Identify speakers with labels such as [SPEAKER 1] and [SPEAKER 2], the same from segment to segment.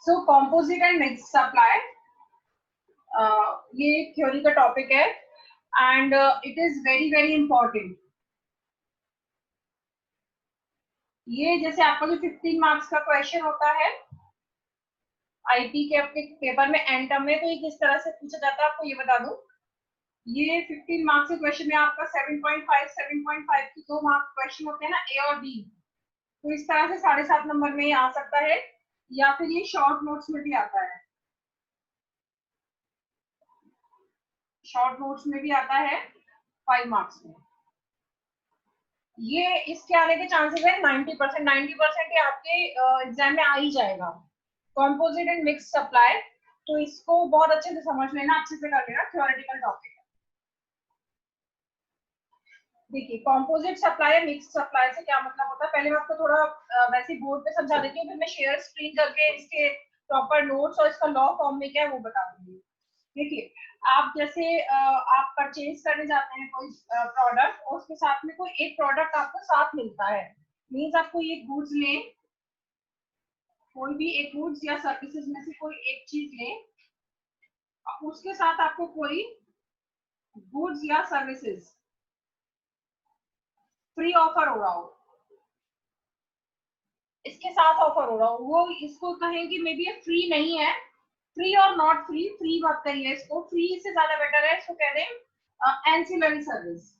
[SPEAKER 1] So composite and mix supply, ये theory का topic है and it is very very important. ये जैसे आपका जो 15 मार्क्स का क्वेश्चन होता है आईटी के अपने पेपर में एंड टर्म में, तो ये किस तरह से पूछा जाता है आपको ये बता दूं। ये 15 मार्क्स के क्वेश्चन में आपका 7.5 की 2 मार्क्स क्वेश्चन होते हैं ना, ए और बी, तो इस तरह से 7.5 नंबर में ये आ सकता है, या फिर ये शॉर्ट नोट्स में भी आता है, शॉर्ट नोट्स में भी आता है 5 मार्क्स में। ये इसके आने के चांसेस है 90%। ये आपके एग्जाम में आ ही जाएगा, कॉम्पोजिट एंड मिक्स सप्लाई। तो इसको बहुत अच्छे से समझ लेना, अच्छे से कर लेना, थ्योरेटिकल टॉपिक है। देखिए कॉम्पोजिट सप्लाई और मिक्स सप्लाई से क्या मतलब होता है, पहले मैं आपको थोड़ा वैसे बोर्ड पे समझा देती हूँ, फिर मैं शेयर स्क्रीन करके इसके प्रॉपर नोट्स और इसका लॉ फॉर्म में क्या है वो बता दूंगी। देखिए आप जैसे आप परचेज करने जाते हैं कोई प्रोडक्ट और उसके साथ में कोई एक प्रोडक्ट आपको साथ मिलता है, मीन्स आपको ये गुड्स लें, कोई भी एक गुड्स या सर्विसेज में से कोई एक चीज लें, उसके साथ आपको कोई गुड्स या सर्विसेज फ्री ऑफर हो रहा हो, इसके साथ ऑफर हो रहा हो, वो इसको कहें कि मे बी ये फ्री नहीं है, फ्री और नॉट फ्री, फ्री बात करिए, इसको फ्री से ज्यादा बेटर है, इसको कह दें एंसिलरी सर्विस,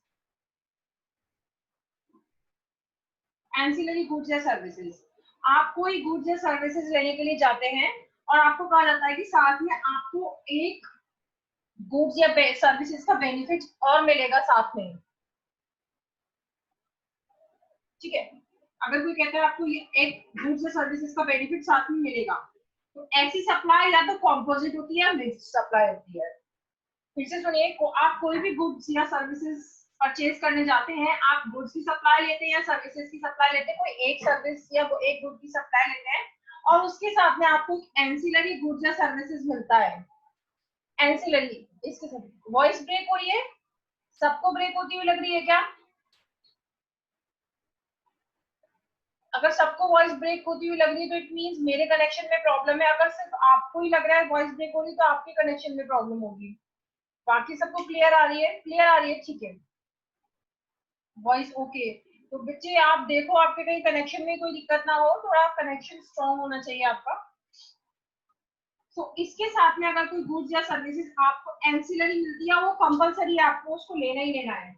[SPEAKER 1] एंसिलरी गुड्स या सर्विसेज। आप कोई गुड्स या सर्विसेज लेने के लिए जाते हैं और आपको कहा जाता है कि साथ में आपको एक गुड्स या सर्विसेज का बेनिफिट और मिलेगा साथ में, ठीक है। अगर कोई कहता है आपको ये एक गुड्स या सर्विसेज का बेनिफिट साथ में मिलेगा, तो ऐसी सप्लाई या तो कॉम्पोजिट होती है या मिक्स्ड सप्लाई होती है। फिर से सुनिए, आप कोई भी गुड्स या सर्विसेज परचेज करने जाते हैं, आप गुड्स की सप्लाई लेते हैं या सर्विसेज की सप्लाई लेते हैं, कोई एक सर्विस या वो एक गुड की सप्लाई लेते हैं और उसके साथ में आपको एंसिलरी गुड्स या सर्विसेज मिलता है। एंसिलरी, इसके साथ वॉइस ब्रेक हो रही है, सबको ब्रेक होती हुई लग रही है क्या? अगर सबको वॉइस ब्रेक होती हुई लग रही है तो इट मींस मेरे कनेक्शन में प्रॉब्लम है, अगर सिर्फ आपको ही लग रहा है वॉइस ब्रेक हो रही है तो आपके कनेक्शन में प्रॉब्लम होगी। बाकी सबको क्लियर आ रही है? क्लियर आ रही है, ठीक है, वॉइस ओके। तो बच्चे आप देखो आपके कहीं कनेक्शन में कोई दिक्कत ना हो, थोड़ा कनेक्शन स्ट्रांग होना चाहिए आपका। तो इसके साथ में अगर कोई गुड्स या सर्विसेज आपको एंसिलरी मिलती है, वो कंपलसरी है, आपको उसको लेना ही लेना है।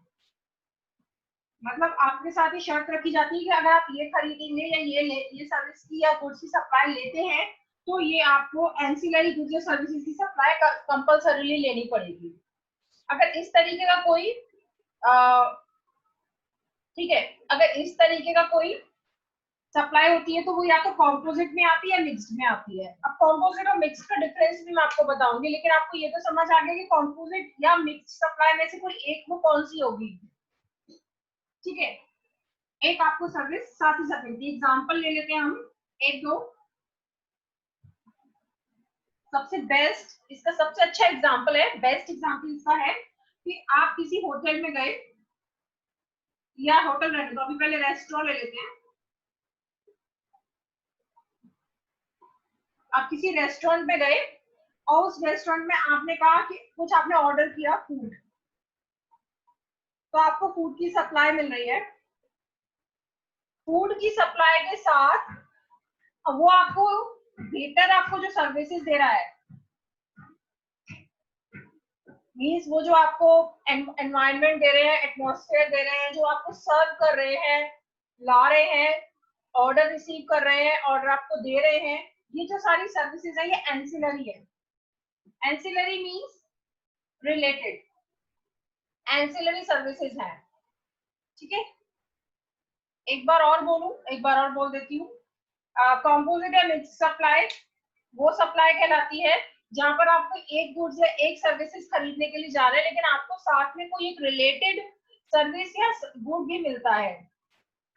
[SPEAKER 1] मतलब आपके साथ ही शर्त रखी जाती है कि अगर आप ये खरीदेंगे या ये सर्विस की या गुड्स की सप्लाई लेते हैं तो ये आपको एंसिलरी गुड्स या सर्विसेज की सप्लाई कंपलसरीली लेनी पड़ेगी। अगर इस तरीके का कोई ठीक है, अगर इस तरीके का कोई सप्लाई होती है तो वो या तो कॉम्पोजिट में आती है या मिक्स्ड में आती है। अब कॉम्पोजिट और मिक्स का डिफरेंस भी मैं आपको बताऊंगी, लेकिन आपको ये तो समझ आ गया कि कॉम्पोजिट या मिक्स्ड सप्लाई में से कोई एक वो कौन सी होगी, ठीक है। एक आपको सर्विस साथ ही साथ मिलती है, एग्जाम्पल ले लेते हैं हम एक दो। सबसे बेस्ट, इसका सबसे अच्छा एग्जाम्पल है, बेस्ट एग्जाम्पल इसका है कि आप किसी होटल में गए या होटल रहने दो, अभी पहले रेस्टोरेंट ले लेते हैं। आप किसी रेस्टोरेंट में गए और उस रेस्टोरेंट में आपने कहा कि कुछ आपने ऑर्डर किया फूड, तो आपको फूड की सप्लाई मिल रही है। फूड की सप्लाई के साथ वो आपको वेटर आपको जो सर्विसेज दे रहा है, मीन्स वो जो आपको एनवायरनमेंट दे रहे हैं, एटमॉस्फेयर दे रहे हैं, जो आपको सर्व कर रहे हैं, ला रहे हैं, ऑर्डर रिसीव कर रहे हैं, ऑर्डर आपको दे रहे हैं, ये जो सारी सर्विसेज है ये एंसिलरी है। Ancillary means related, ancillary services है, ठीक है। एक बार और बोलूं, एक बार और बोल देती हूँ। कॉम्पोजिट या मिक्स सप्लाई वो सप्लाई कहलाती है जहां पर आपको एक गुड्स या एक सर्विसेज खरीदने के लिए जा रहे हैं, लेकिन आपको साथ में कोई एक रिलेटेड सर्विस या गुड भी मिलता है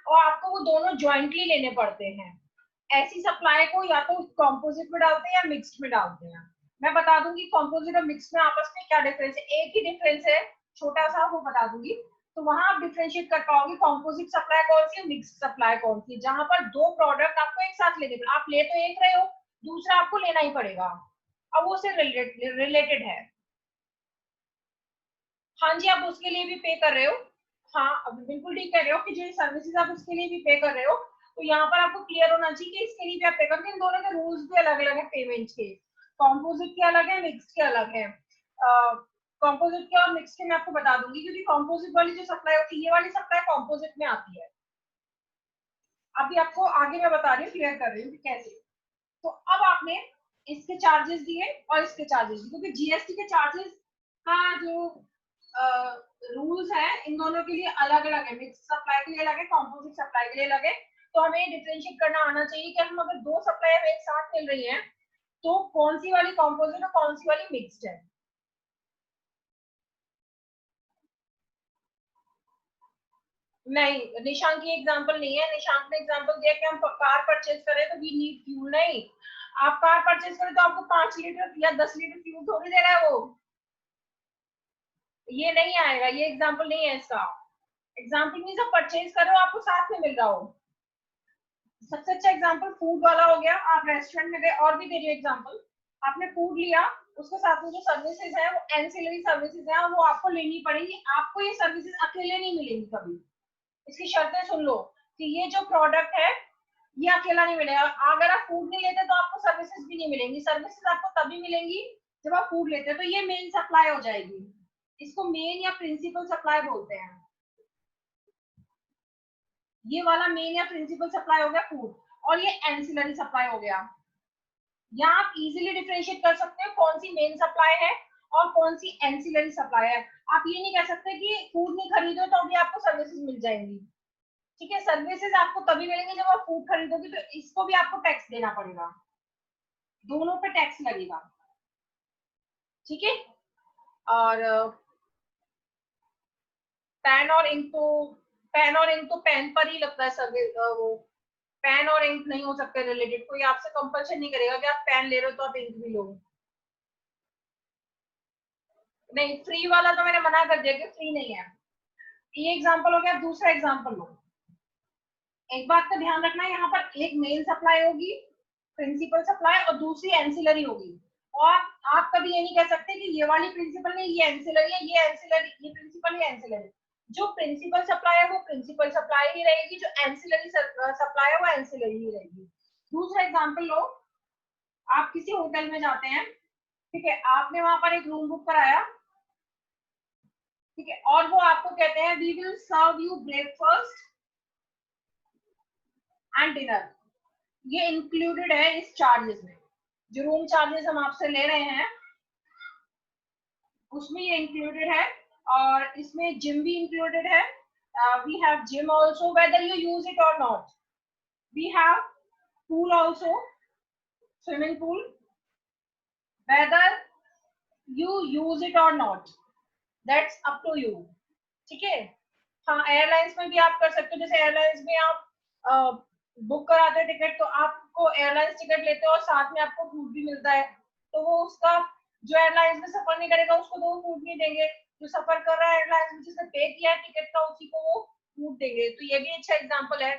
[SPEAKER 1] और आपको वो दोनों ज्वाइंटली लेने पड़ते हैं। ऐसी सप्लाई को या तो कॉम्पोजिट में डालते हैं या मिक्स्ड में डालते हैं। मैं बता दूंगी कॉम्पोजिट और मिक्स में आपस में क्या डिफरेंस है, एक ही डिफरेंस है छोटा सा, वो बता दूंगी, तो वहां आप डिफरेंशिएट कर पाओगे कॉम्पोजिट सप्लाई कौन सी है, मिक्स सप्लाई कौन सी है, जहां पर दो प्रोडक्ट आपको एक साथ लेने, आप ले तो एक रहे हो दूसरा आपको लेना ही पड़ेगा। अब वो से रिलेटेड है। हाँ जी, आप उसके लिए भी पे कर रहे हो। हाँ, अब बिल्कुल ठीक कह रहे हो कि जो सर्विसेज आप उसके लिए भी पे कर रहे हो, तो यहाँ पर आपको क्लियर होना चाहिए कि इसके लिए भी आप पे करते हैं। इन दोनों के रूल्स भी अलग अलग है पेमेंट के। कॉम्पोजिट के अलग है, मिक्स के अलग है। कॉम्पोजिट के और मिक्स के मैं आपको बता दूंगी, क्योंकि कॉम्पोजिट वाली जो सप्लाई होती है, ये वाली सप्लाई कॉम्पोजिट में आती है। अभी आपको आगे मैं बता रही हूँ, क्लियर कर रही हूँ कि कैसे। तो अब आपने इसके चार्जेस दिए और इसके चार्जेस दिए, क्योंकि जीएसटी के चार्जेस का जो रूल्स है इन दोनों के लिए अलग अलग है। मिक्स सप्लाई के लिए अलग है, कॉम्पोजिट सप्लाई के लिए अलग है। तो हमें डिफरेंशिएट करना आना चाहिए कि हम अगर दो सप्लाई हमें एक साथ मिल रही है, तो कौन सी वाली कॉम्पोजिट और कौन सी वाली मिक्स्ड है। नहीं, निशांक की एग्जांपल नहीं है। निशांक ने एग्जांपल दिया कि हम कार परचेज करें तो वी नीड फ्यूल। नहीं, आप कार परचेज करें तो आपको 5 लीटर या 10 लीटर फ्यूल थोड़ी दे रहा है वो। ये नहीं आएगा, ये एग्जांपल नहीं है इसका। एग्जांपल मीन्स आप परचेज करो, आपको साथ में मिल रहा हो। सबसे अच्छा एग्जांपल फूड वाला हो गया। आप रेस्टोरेंट में गए, और भी दे रही एग्जांपल। आपने फूड लिया, उसके साथ में जो सर्विसेज है वो एंसिलरी सर्विसेज है, और वो आपको लेनी पड़ेगी। आपको ये सर्विसेज अकेले नहीं मिलेंगी कभी। इसकी शर्तें सुन लो कि ये जो प्रोडक्ट है ये अकेला नहीं मिलेगा। अगर आप फूड नहीं लेते तो आपको सर्विसेज भी नहीं मिलेंगी। सर्विसेज आपको तभी मिलेंगी जब आप फूड लेते हैं, तो ये मेन सप्लाई हो जाएगी। इसको मेन या प्रिंसिपल सप्लाई बोलते हैं। ये वाला मेन या प्रिंसिपल सप्लाई हो गया फूड, और ये एंसिलरी सप्लाई हो गया। यहाँ आप इजीली डिफरेंशिएट कर सकते हो कौन सी मेन सप्लाई है और कौन सी एंसिलरी सप्लाई है। आप ये नहीं कह सकते कि फूड नहीं खरीदो तो भी आपको सर्विसेज मिल जाएंगी। ठीक है, सर्विसेज आपको तभी मिलेंगे जब आप फूड खरीदोगे, तो इसको भी आपको टैक्स देना पड़ेगा। दोनों पे टैक्स लगेगा। ठीक है। और पेन और इंक तो पेन पर ही लगता है सर्विस। वो पेन और इंक नहीं हो सकते रिलेटेड। कोई आपसे कंपल्शन नहीं करेगा कि आप पेन ले रहे हो तो आप इंक भी लो। नहीं, फ्री वाला तो मैंने मना कर दिया कि फ्री नहीं है। ये एग्जांपल हो गया। दूसरा एग्जांपल लो। एक बात का ध्यान रखना है, यहाँ पर एक मेन सप्लाई होगी, प्रिंसिपल सप्लाई, और दूसरी एंसिलरी होगी। और आप कभी ये नहीं कह सकते कि ये वाली प्रिंसिपल नहीं, ये एंसिलरी है, ये एंसिलरी, ये प्रिंसिपल, ये एंसिलरी। जो प्रिंसिपल सप्लाई है वो प्रिंसिपल सप्लाई ही रहेगी, जो एंसिलरी सप्लाई है वो एंसिलरी ही रहेगी। दूसरा एग्जांपल लो। आप किसी होटल में जाते हैं, ठीक है, आपने वहां पर एक रूम बुक कराया, ठीक है, और वो आपको कहते हैं we will serve you breakfast and dinner. ये इंक्लूडेड है इस चार्जेस में। जो रूम चार्जेस हम आपसे ले रहे हैं उसमें ये इंक्लूडेड है। और इसमें जिम भी इंक्लूडेड है। We have gym also whether you use it और not. We have pool also, swimming pool, whether you use it or not, that's up to you। ठीक है। हाँ, एयरलाइंस में भी आप कर सकते हो। जैसे एयरलाइंस में आप बुक कराते हो टिकट, तो आपको एयरलाइंस टिकट लेते हो और साथ में आपको फूड भी मिलता है। तो वो उसका, जो एयरलाइंस में सफर नहीं करेगा उसको तो वो फूड नहीं देंगे। जो सफर कर रहा है एयरलाइंस में, जिसने पे किया है टिकट का, उसी को वो फूड देंगे। तो ये भी अच्छा एग्जाम्पल है।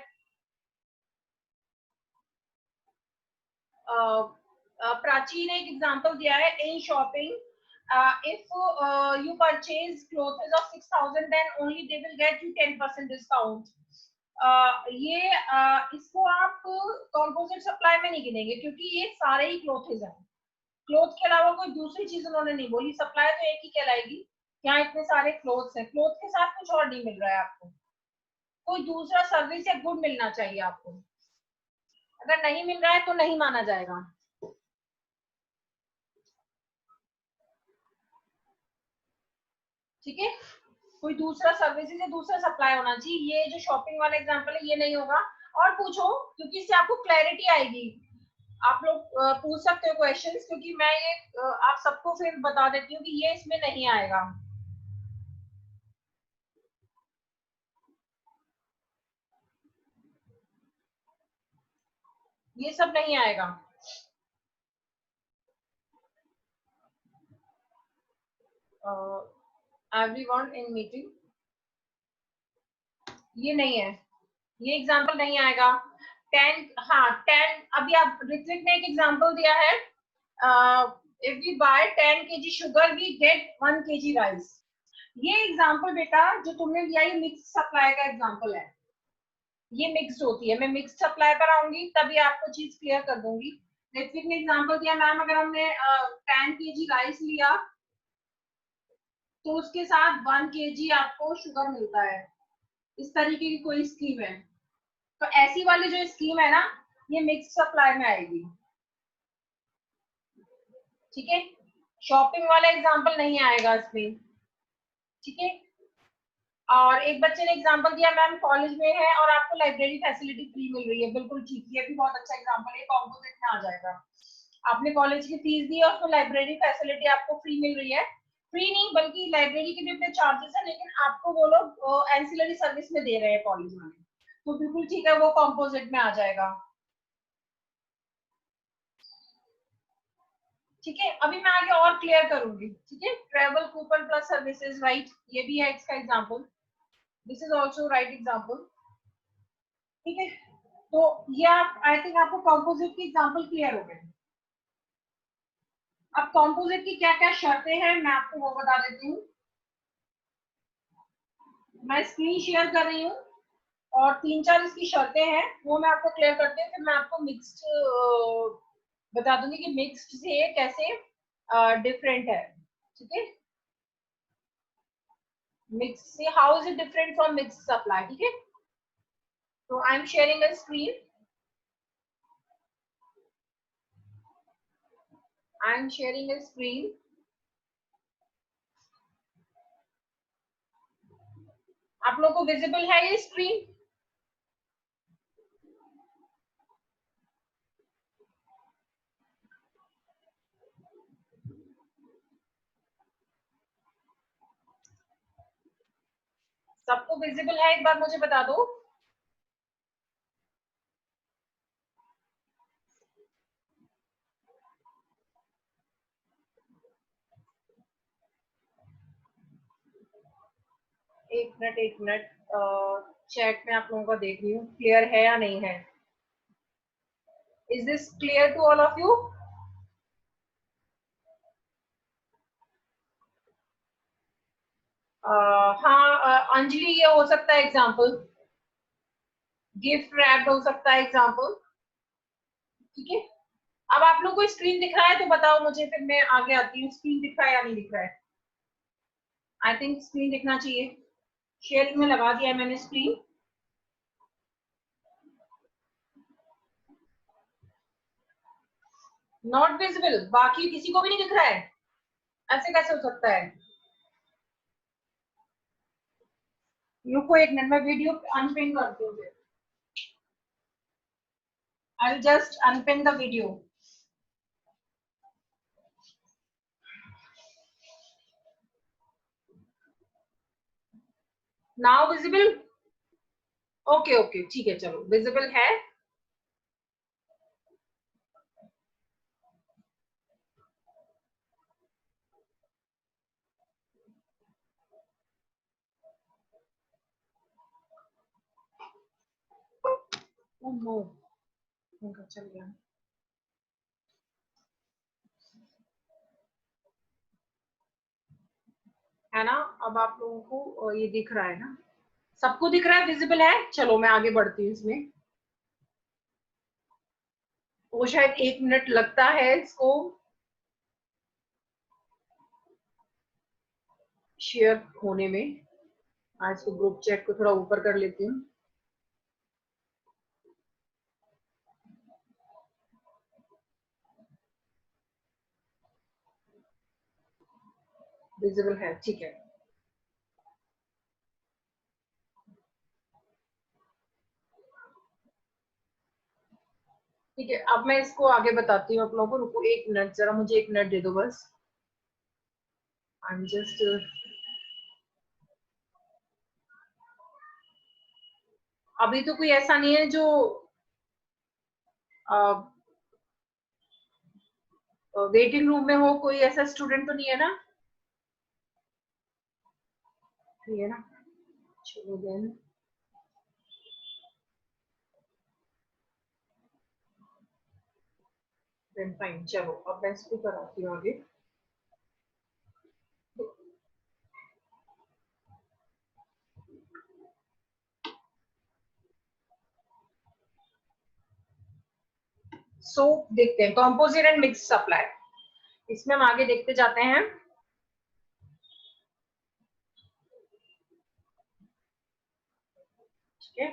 [SPEAKER 1] प्राची ने एक एग्जांपल दिया है इन shopping. If you purchase clothes of 6,000 then only they will get you 10% discount। ये इसको आप कंपोजिट सप्लाई में नहीं गिनेंगे, क्योंकि ये सारे ही क्लोथेज हैं। क्लोथ के अलावा कोई दूसरी चीज उन्होंने नहीं बोली। सप्लाई तो एक ही कहलाएगी। यहाँ इतने सारे क्लोथ्स हैं, क्लोथ के साथ कुछ और नहीं मिल रहा है आपको। कोई दूसरा सर्विस या गुड मिलना चाहिए आपको। अगर नहीं मिल रहा है तो नहीं माना जाएगा। ठीक है, कोई दूसरा सर्विसेज या दूसरा सप्लाई होना चाहिए। ये जो शॉपिंग वाला एग्जांपल है ये नहीं होगा। और पूछो, क्योंकि इससे आपको क्लैरिटी आएगी। आप लोग पूछ सकते हो क्वेश्चंस, क्योंकि मैं ये आप सबको फिर बता देती हूँ कि ये इसमें नहीं आएगा। ये सब नहीं आएगा। एवरीवन इन मीटिंग, ये नहीं है। ये एग्जांपल नहीं आएगा। 10, हाँ 10, अभी आप ऋत्विक ने एक एग्जांपल दिया है, if we buy 10 kg sugar we get 1 kg rice. ये एग्जांपल बेटा जो तुमने दिया ये मिक्स सप्लाई का एग्जांपल है, ये मिक्स्ड होती है। मैं मिक्स्ड सप्लाई पर आऊंगी तभी आपको चीज क्लियर कर दूंगी। ऋत्विक ने एग्जांपल दिया मैम अगर हमने 10 kg राइस लिया तो उसके साथ 1 kg आपको शुगर मिलता है, इस तरीके की कोई स्कीम है। तो ऐसी वाली जो स्कीम है ना ये मिक्स सप्लाई में आएगी, ठीक है। शॉपिंग वाला एग्जांपल नहीं आएगा इसमें, ठीक है। और एक बच्चे ने एग्जांपल दिया मैम कॉलेज में है और आपको लाइब्रेरी फैसिलिटी फ्री मिल रही है, बिल्कुल ठीक, ये भी बहुत अच्छा एग्जांपल है, कॉम्पोजिट में आ जाएगा। आपने कॉलेज की फीस दी और उसमें लाइब्रेरी फैसिलिटी आपको फ्री मिल रही है, फ्री नहीं बल्कि लाइब्रेरी के भी अपने चार्जेस है, लेकिन आपको वो लोग एंसिलरी सर्विस में दे रहे हैं कॉलेज वाले, तो बिल्कुल ठीक है, वो कॉम्पोजिट में आ जाएगा, ठीक है। अभी मैं आगे और क्लियर करूंगी, ठीक है। Travel coupon plus services, right, ये भी है इसका example, this is also right example, ठीक है। तो ये आप आई थिंक आपको कंपोजिट की एग्जांपल क्लियर हो गए। अब कंपोजिट की क्या क्या शर्तें हैं मैं आपको वो बता देती हूँ। मैं स्क्रीन शेयर कर रही हूँ और 3-4 इसकी शर्तें हैं वो मैं आपको क्लियर करती हूँ, फिर मैं आपको मिक्स्ड बता दूंगी कि मिक्स्ड से कैसे डिफरेंट है, ठीक है। मिक्स से how is it different from mix supply, ठीक है। तो I am sharing a screen, I am sharing a screen. आप लोगों को विजिबल है ये स्क्रीन? सबको विजिबल है, एक बार मुझे बता दो। एक मिनट चैट में आप लोगों का देख रही हूँ क्लियर है या नहीं है। Is this clear to all of you? हाँ अंजलि ये हो सकता है एग्जाम्पल, गिफ्ट रैप्ड हो सकता है एग्जाम्पल, ठीक है। अब आप लोग को स्क्रीन दिख रहा है तो बताओ मुझे, फिर मैं आगे आती हूँ। स्क्रीन दिख रहा है या नहीं दिख रहा है? आई थिंक स्क्रीन दिखना चाहिए, शेयरिंग में लगा दिया है मैंने स्क्रीन। नॉट विजिबल, बाकी किसी को भी नहीं दिख रहा है? ऐसे कैसे हो सकता है? रुको एक मिनट, मैं वीडियो अनपिन करती हूँ, फिर I will just unpin the video. Now visible? Okay okay ठीक है, चलो विजिबल है। ओह नो, उनका चल गया है ना। अब आप लोगों को ये दिख रहा है ना, सबको दिख रहा है, विजिबल है। चलो मैं आगे बढ़ती हूँ इसमें, वो शायद 1 मिनट लगता है इसको शेयर होने में। आज तो ग्रुप चैट को थोड़ा ऊपर कर लेती हूँ। विजिबल है, ठीक है, ठीक है। अब मैं इसको आगे बताती हूँ आप लोगों को, रुको 1 मिनट, जरा मुझे 1 मिनट दे दो बस। आई एम जस्ट, अभी तो कोई ऐसा नहीं है जो वेटिंग रूम में हो, कोई ऐसा स्टूडेंट तो नहीं है ना? नहीं है ना, चलो देन। Then fine. चलो अब मैं इसको कराती हूँ आगे। सो देखते हैं कंपोजिट एंड मिक्स सप्लाई, इसमें हम आगे देखते जाते हैं। ठीक है,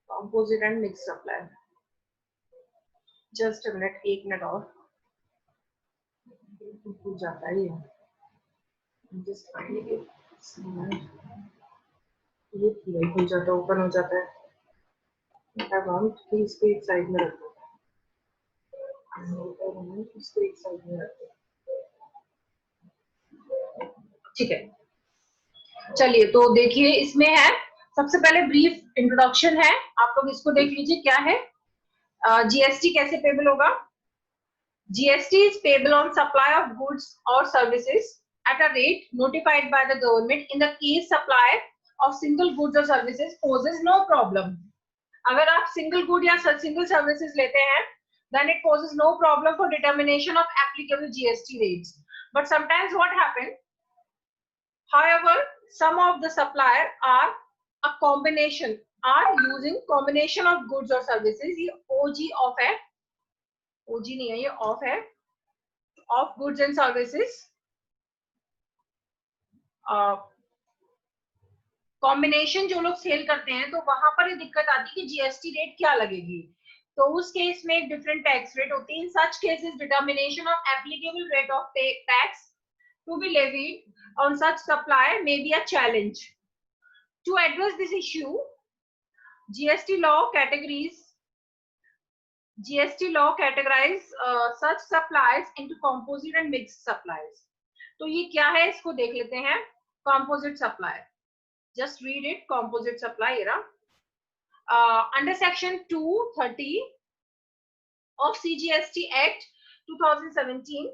[SPEAKER 1] composite and mix supply. Just a minute, 1 minute और भूल जाता है ये। जस्ट फाइंडिंग इट, ये पूरा खुल जाता है, ओपन हो जाता है। आई वांट कि इसको एक साइड में रखो, इसको एक साइड में रखो। ठीक है, चलिए तो देखिए इसमें है, सबसे पहले ब्रीफ इंट्रोडक्शन है, आप लोग इसको देख लीजिए क्या है। जीएसटी कैसे पेबल होगा? GST is payable on supply of goods or services at a rate notified by the government in the case supply of single goods or services poses no problem. अगर आप single good या single services लेते हैं, then it poses no problem for determination of applicable GST rates. But sometimes what happens? However, some of the supplier are using combination of goods or services. ये OG off है, OG नहीं है, ये off है, of goods and services. Combination जो लोग cell करते हैं तो वहां पर ये दिक्कत आती है कि जीएसटी रेट क्या लगेगी, तो उस केस में एक डिफरेंट टैक्स रेट होती है। In such cases determination of applicable rate of tax to be levied on such supply may be a challenge. To address this issue, GST law categorize such supplies into composite and mixed supplies. तो ये क्या है इसको देख लेते हैं। composite supply, just read it, composite supply era. Under section 230 of CGST Act 2017,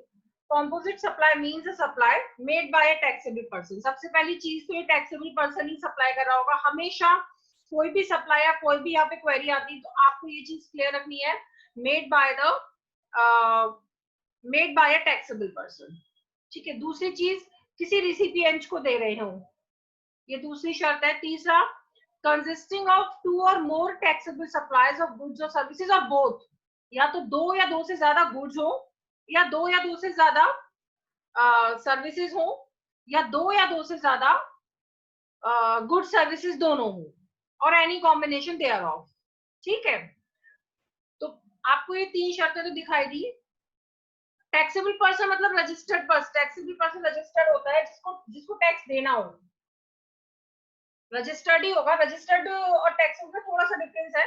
[SPEAKER 1] composite supply means a supply made by a taxable person. सबसे पहली चीज तो ये taxable person ही सप्लाई कर रहा होगा हमेशा। कोई भी सप्लाई या कोई भी यहाँ पे क्वेरी आती है तो आपको ये चीज क्लियर रखनी है, made by a taxable person। ठीक है, दूसरी चीज किसी रिसिपिएंट को दे रहे हो, ये दूसरी शर्त है। तीसरा, consisting of 2 or more taxable supplies of goods or services or both, या तो 2 या 2 से ज्यादा गुड्स हो, या 2 या 2 से ज्यादा सर्विसेज हो, या 2 या 2 से ज्यादा गुड सर्विसेज दोनों हो, और एनी कॉम्बिनेशन देयर ऑफ। ठीक है, तो आपको ये 3 शर्तें तो दिखाई दी। टैक्सेबल पर्सन मतलब registered person, taxable person registered होता है जिसको टैक्स देना हो, रजिस्टर्ड ही होगा। रजिस्टर्ड और टैक्सेबल में थोड़ा सा डिफरेंस है।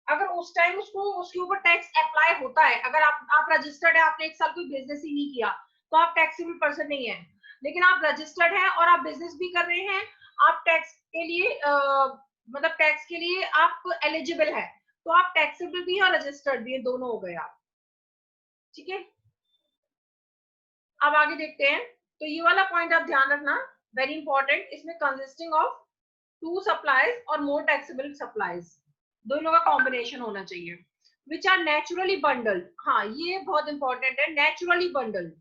[SPEAKER 1] अगर उस टाइम उसके ऊपर टैक्स अप्लाई होता है, अगर आप रजिस्टर्ड है, आपने 1 साल कोई बिजनेस ही नहीं किया तो आप टैक्सेबल पर्सन नहीं है। लेकिन आप रजिस्टर्ड हैं और आप बिजनेस भी कर रहे हैं, आप टैक्स के लिए मतलब टैक्स के लिए आप एलिजिबल है, तो आप टैक्सेबल भी और रजिस्टर्ड भी, दोनों हो गए आप। ठीक है, अब आगे देखते हैं। तो ये वाला पॉइंट आप ध्यान रखना, वेरी इंपॉर्टेंट। इसमें कंसिस्टिंग ऑफ 2 सप्लाईज और मोर टैक्सेबल सप्लाईज, दोनों का कॉम्बिनेशन होना चाहिए। विच आर नेचुरली बंडल्ड, हाँ ये बहुत इंपॉर्टेंट है, नेचुरली बंडल्ड।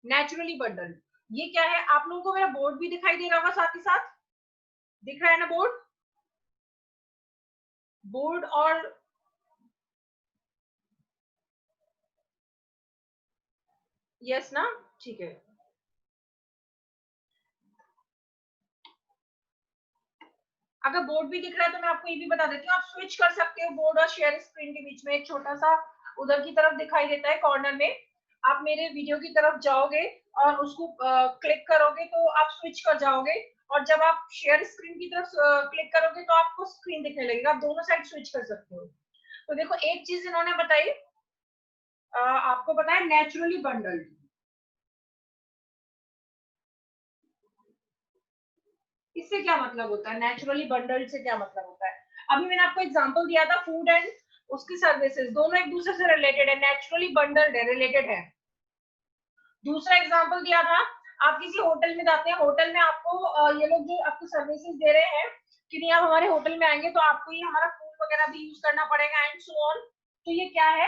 [SPEAKER 1] नेचुरली बंडल्ड ये क्या है? आप लोगों को मेरा बोर्ड भी दिखाई दे रहा होगा, साथ ही साथ दिख रहा है ना बोर्ड और यस ना? ठीक है, अगर बोर्ड भी दिख रहा है तो मैं आपको ये भी बता देती हूँ, आप स्विच कर सकते हो बोर्ड और शेयर स्क्रीन के बीच में। एक छोटा सा उधर की तरफ दिखाई देता है कॉर्नर में, आप मेरे वीडियो की तरफ जाओगे और उसको क्लिक करोगे तो आप स्विच कर जाओगे, और जब आप शेयर स्क्रीन की तरफ क्लिक करोगे तो आपको स्क्रीन दिखने लगेगा, आप दोनों साइड स्विच कर सकते हो। तो देखो एक चीज इन्होंने बताई, आपको बताया नेचुरली बंडल्ड। इससे क्या मतलब होता है? नेचुरली बंडल्ड से क्या मतलब होता है? अभी मैंने आपको एग्जांपल दिया था, फूड एंड उसकी सर्विसेज दोनों एक दूसरे से रिलेटेड है, नेचुरली बंडल्ड है, रिलेटेड है। दूसरा एग्जांपल दिया था, आप किसी होटल में जाते हैं, होटल में आपको ये लोग जो आपको सर्विसेज दे रहे हैं कि नहीं आप हमारे होटल में आएंगे तो आपको ये हमारा फूड वगैरह भी यूज करना पड़ेगा एंड सो ऑन। तो ये क्या है,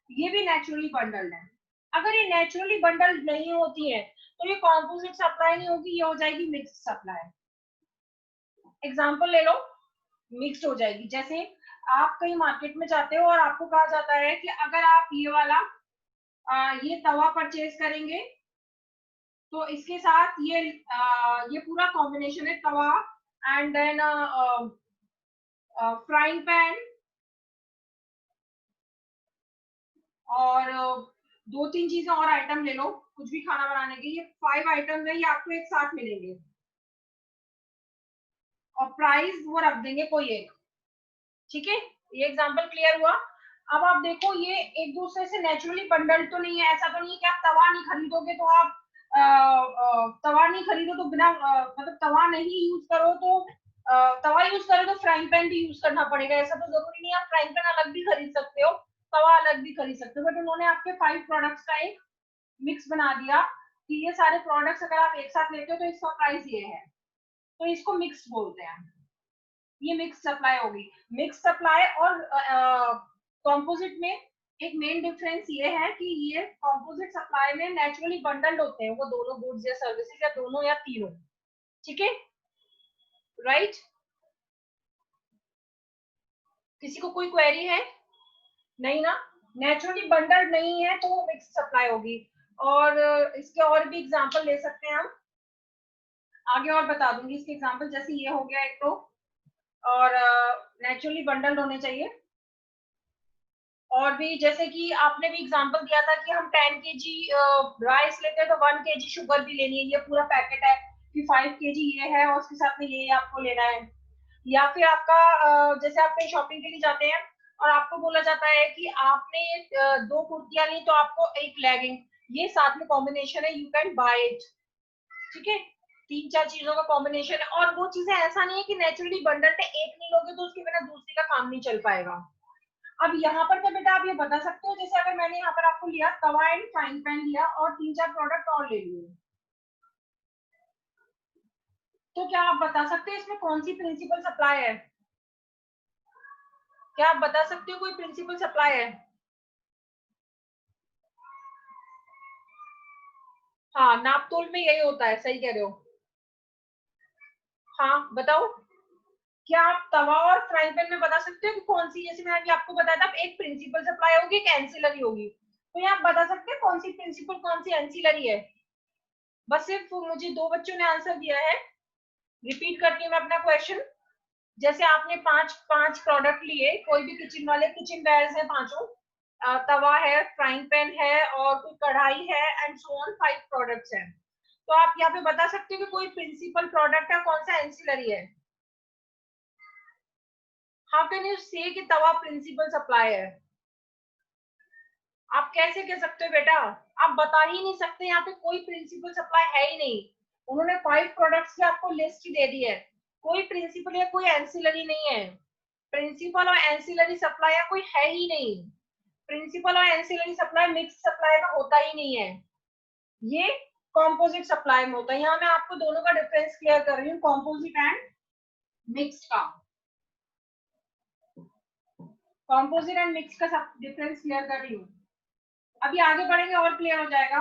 [SPEAKER 1] ये भी नेचुरली बंडल्ड है। अगर ये नेचुरली बंडल्ड नहीं होती है तो ये कॉम्पोजिट सप्लाई नहीं होगी, ये हो जाएगी मिक्स्ड सप्लाई। एग्जांपल ले लो, मिक्स्ड हो जाएगी। जैसे आप कहीं मार्केट में जाते हो और आपको कहा जाता है कि अगर आप ये वाला ये तवा परचेज करेंगे तो इसके साथ ये पूरा कॉम्बिनेशन है, तवा एंड देन फ्राइंग पैन और दो तीन चीजें और आइटम ले लो, कुछ भी खाना बनाने के, ये 5 आइटम है, ये आपको एक साथ मिलेंगे और प्राइस वो रख देंगे कोई एक। ठीक है, ये एग्जांपल क्लियर हुआ। अब आप देखो ये एक दूसरे से नेचुरली बंडल्ड तो नहीं है, ऐसा तो नहीं है कि आप तवा नहीं खरीदोगे तो आप तवा नहीं खरीदो तो बिना मतलब तवा नहीं यूज करो तो तवा यूज करो तो फ्राइंग पैन भी यूज करना पड़ेगा, ऐसा तो जरूरी नहीं है। आप फ्राइंग पैन अलग भी खरीद सकते हो, तवा अलग भी खरीद सकते हो, बट उन्होंने आपके 5 प्रोडक्ट्स का एक मिक्स बना दिया कि ये सारे प्रोडक्ट्स अगर आप एक साथ लेते हो तो इसका प्राइस ये है, तो इसको मिक्स बोलते हैं। ये मिक्स सप्लाई होगी। मिक्स सप्लाई और कंपोजिट में एक मेन डिफरेंस ये है कि ये कंपोजिट सप्लाई में नेचुरली बंडल्ड होते हैं वो दोनों गुड्स या सर्विसेज, या दोनों या तीनों। ठीक है, राइट। किसी को कोई क्वेरी है? नहीं ना, नेचुरली बंडल्ड नहीं है तो वो मिक्स सप्लाई होगी। और इसके और भी एग्जांपल ले सकते हैं हम, आगे और बता दूंगी इसके एग्जांपल। जैसे ये हो गया एक तो, और नेचुरली बंडल्ड होने चाहिए। और भी जैसे कि आपने भी एग्जांपल दिया था कि हम 10 केजी राइस लेते हैं तो 1 केजी शुगर भी लेनी है, ये पूरा पैकेट है कि 5 केजी ये है और उसके साथ में ये आपको लेना है। या फिर आपका जैसे आप कहीं शॉपिंग के लिए जाते हैं और आपको बोला जाता है कि आपने 2 कुर्तियां ली तो आपको एक लेगिंग, ये साथ में कॉम्बिनेशन है, यू कैन बाय इट। ठीक है, 3-4 चीजों का कॉम्बिनेशन है, और वो चीजें ऐसा नहीं है कि नेचुरली बंडल है, एक नहीं लोगे तो उसके बिना दूसरी का काम नहीं चल पाएगा। अब यहाँ पर तो बेटा आप ये बता सकते हो, जैसे अगर मैंने यहाँ पर आपको लिया तवा एंड फ्राइंग पैन लिया और 3-4 प्रोडक्ट और ले लिए, तो क्या आप बता सकते हो इसमें कौन सी प्रिंसिपल सप्लाई है? क्या आप बता सकते हो कोई प्रिंसिपल सप्लाई है? हाँ, नापतोल में यही होता है, सही कह रहे हो। हाँ बताओ, क्या आप तवा और फ्राइंग पैन में बता सकते हो कि कौन सी, जैसे मैंने अभी आपको बताया था एक प्रिंसिपल सप्लाई होगी एक एंसिलरी होगी, तो ये आप बता सकते हैं कौन सी प्रिंसिपल कौन सी एंसिलरी है? बस सिर्फ मुझे 2 बच्चों ने आंसर दिया है। रिपीट करती हूँ मैं अपना क्वेश्चन। जैसे आपने पांच प्रोडक्ट लिए, कोई भी किचन वाले, किचन वेयर्स है पांचों, तवा है, फ्राइंग पैन है और कोई कढ़ाई है एंड सो ऑन, 5 प्रोडक्ट्स हैं। तो आप यहाँ पे बता सकते हो कि कोई प्रिंसिपल प्रोडक्ट है, कौन सा एंसिलरी है? हाउ कैन यू से कि तवा प्रिंसिपल सप्लाई है? आप कैसे कह सकते हो बेटा? आप बता ही नहीं सकते, यहाँ पे कोई प्रिंसिपल सप्लाई है ही नहीं। उन्होंने 5 प्रोडक्ट्स की आपको लिस्ट ही दे दी है, कोई प्रिंसिपल या कोई एंसिलरी नहीं है। प्रिंसिपल और एंसिलरी सप्लाई कोई है ही नहीं। प्रिंसिपल और एंसिलरी सप्लाई मिक्स सप्लाई में होता ही नहीं है, ये कॉम्पोजिट सप्लाई में होता है। यहाँ मैं आपको दोनों का डिफरेंस क्लियर कर रही हूँ, कॉम्पोजिट एंड मिक्स का। कॉम्पोजिट एंड मिक्स का डिफरेंस क्लियर कर रही हूँ, अभी आगे बढ़ेंगे और क्लियर हो जाएगा।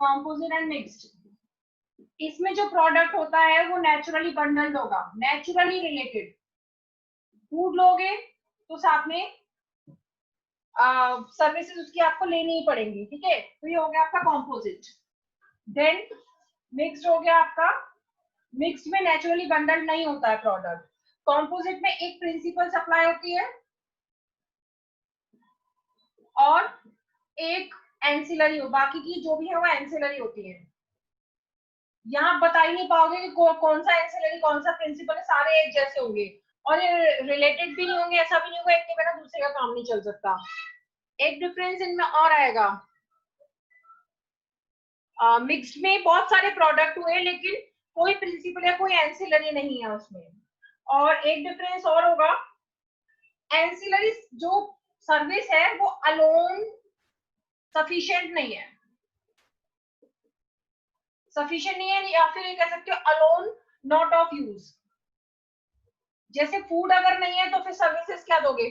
[SPEAKER 1] कॉम्पोजिट एंड मिक्स्ड, इसमें जो प्रोडक्ट होता है वो नेचुरली बंडल्ड होगा, नेचुरली रिलेटेड। फूड लोगे तो साथ में सर्विसेज उसकी आपको लेनी ही पड़ेंगी। ठीक है, तो ये हो गया आपका कॉम्पोजिट। देन मिक्स्ड हो गया आपका, मिक्स्ड में नेचुरली बंडल्ड नहीं होता है प्रोडक्ट। कॉम्पोजिट में एक प्रिंसिपल सप्लाई होती है और एक एंसिलरी हो, बाकी की जो भी है वो एंसिलरी होती है। यहाँ बता ही नहीं पाओगे कि कौन सा एंसिलरी कौन सा प्रिंसिपल है, सारे एक जैसे होंगे और ये रिलेटेड भी नहीं होंगे, ऐसा भी नहीं होगा एक के बिना दूसरे का काम नहीं चल सकता। एक डिफरेंस इनमें और आएगा, मिक्स्ड में बहुत सारे प्रोडक्ट हुए लेकिन कोई प्रिंसिपल या कोई एंसिलरी नहीं है उसमें। और एक डिफरेंस और होगा, एंसिलरी जो सर्विस है वो अलोन सफिशिएंट नहीं है, सफिशिएंट नहीं है, या फिर ये कह सकते हो अलोन नॉट ऑफ यूज। जैसे फूड अगर नहीं है तो फिर सर्विसेज क्या दोगे?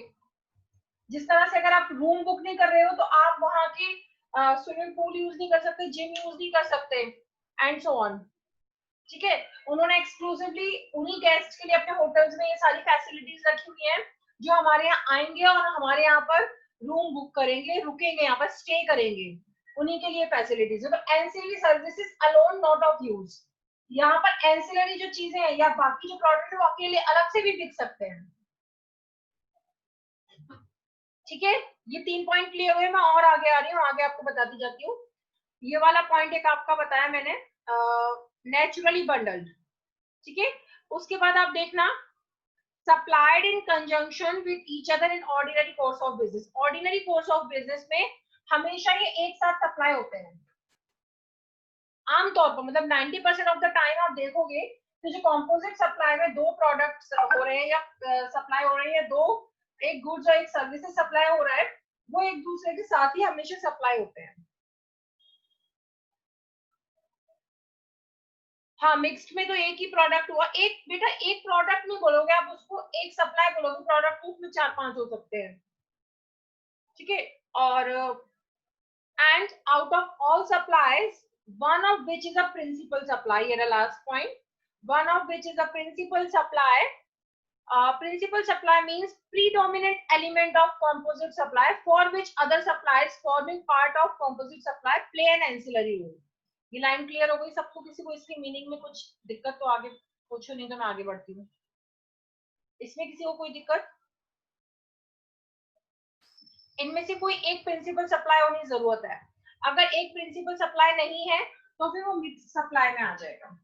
[SPEAKER 1] जिस तरह से अगर आप रूम बुक नहीं कर रहे हो तो आप वहां की स्विमिंग पूल यूज नहीं कर सकते, जिम यूज नहीं कर सकते, एंड सो ऑन। ठीक है, उन्होंने एक्सक्लूसिवली उन्हीं गेस्ट के लिए अपने होटल्स में ये सारी फैसिलिटीज रखी हुई हैं, जो हमारे यहाँ आएंगे और हमारे यहाँ पर रूम बुक करेंगे, रुकेंगे, यहाँ पर स्टे करेंगे, उन्हीं के लिए फैसिलिटीज है। तो ancillary services alone not of use. यहाँ पर एंसिलरी जो चीजें हैं या बाकी जो प्रोडक्ट है वो अकेले अलग से भी बिक सकते हैं। ठीक है, ये 3 पॉइंट क्लियर हुए। मैं और आगे आ रही हूँ, आगे आपको बताती जाती हूँ। ये वाला पॉइंट एक आपका बताया मैंने, नेचुरली बंडल्ड। ठीक है, उसके बाद आप देखना supplied in conjunction with each other in ordinary course of business। ordinary course of business में हमेशा ये एक साथ सप्लाई होते हैं आमतौर पर, मतलब 90% ऑफ द टाइम आप देखोगे तो जो कंपोजिट सप्लाई में दो प्रोडक्ट्स हो रहे हैं या सप्लाई हो रही है, दो एक गुड्स और एक सर्विसेज सप्लाई हो रहा है, वो एक दूसरे के साथ ही हमेशा सप्लाई होते हैं। हाँ, मिक्स्ड में तो एक ही प्रोडक्ट हुआ, एक बेटा एक प्रोडक्ट नहीं बोलोगे आप उसको, एक सप्लाई बोलोगे, प्रोडक्ट तो उसमें 4-5 हो सकते हैं। ठीक है, और and out of all supplies, one of which is a principal supply, here the last point, one of which is a principal supply. Principal supply means predominant element of composite supply for which other supplies forming part of composite supply play an ancillary role। ये line clear हो गई सबको? किसी को इसकी meaning में कुछ दिक्कत तो आगे पूछो, नहीं तो मैं आगे बढ़ती हूँ। इसमें किसी को कोई दिक्कत? इनमें से कोई एक प्रिंसिपल सप्लाई होने की जरूरत है। अगर एक प्रिंसिपल सप्लाई नहीं है तो फिर वो मिक्स सप्लाई में आ जाएगा।